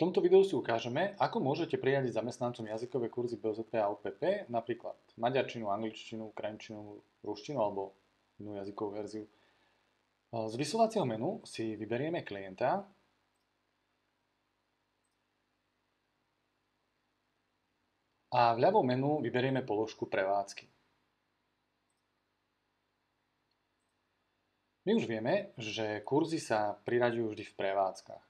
V tomto videu si ukážeme, ako môžete priradiť zamestnancom jazykové kurzy BOZP a OPP, napríklad maďarčinu, angličtinu, ukrajinčinu, ruštinu alebo inú jazykovú verziu. Z vyslovacieho menu si vyberieme klienta a v ľavom menu vyberieme položku prevádzky. My už vieme, že kurzy sa priraďujú vždy v prevádzkach.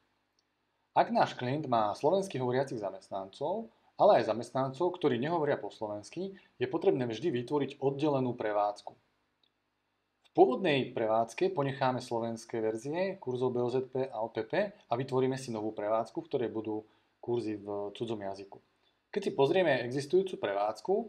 Ak náš klient má slovensky hovoriacich zamestnancov, ale aj zamestnancov, ktorí nehovoria po slovensky, je potrebné vždy vytvoriť oddelenú prevádzku. V pôvodnej prevádzke ponecháme slovenské verzie kurzov BOZP a OPP a vytvoríme si novú prevádzku, v ktorej budú kurzy v cudzom jazyku. Keď si pozrieme existujúcu prevádzku,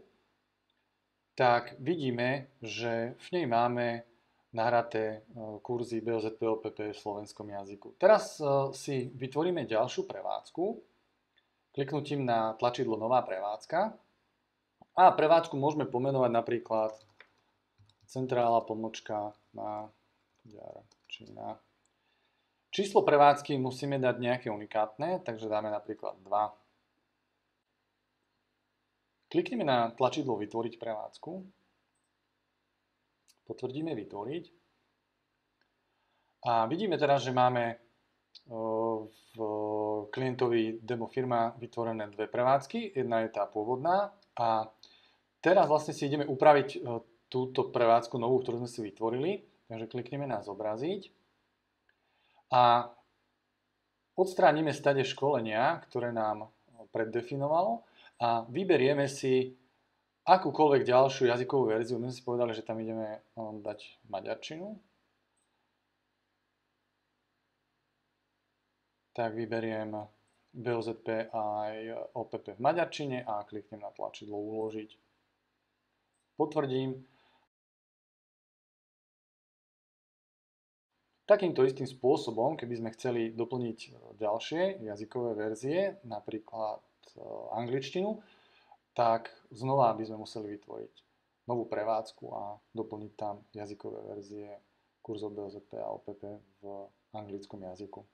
tak vidíme, že v nej máme nahraté kurzy BOZP OPP v slovenskom jazyku. Teraz si vytvoríme ďalšiu prevádzku kliknutím na tlačidlo Nová prevádzka a prevádzku môžeme pomenovať napríklad centrála pomočka maďarčina. Číslo prevádzky musíme dať nejaké unikátne, takže dáme napríklad 2. Klikneme na tlačidlo Vytvoriť prevádzku. Potvrdíme vytvoriť. A vidíme teraz, že máme v klientovi demo firma vytvorené dve prevádzky. Jedna je tá pôvodná a teraz vlastne si ideme upraviť túto prevádzku novú, ktorú sme si vytvorili. Takže klikneme na zobraziť a odstránime stade školenia, ktoré nám preddefinovalo a vyberieme si akúkoľvek ďalšiu jazykovú verziu. My sme si povedali, že tam ideme dať maďarčinu. Tak vyberiem BOZP aj OPP v maďarčine a kliknem na tlačidlo Uložiť. Potvrdím. Takýmto istým spôsobom, keby sme chceli doplniť ďalšie jazykové verzie, napríklad angličtinu, tak znova by sme museli vytvoriť novú prevádzku a doplniť tam jazykové verzie kurzov BOZP a OPP v anglickom jazyku.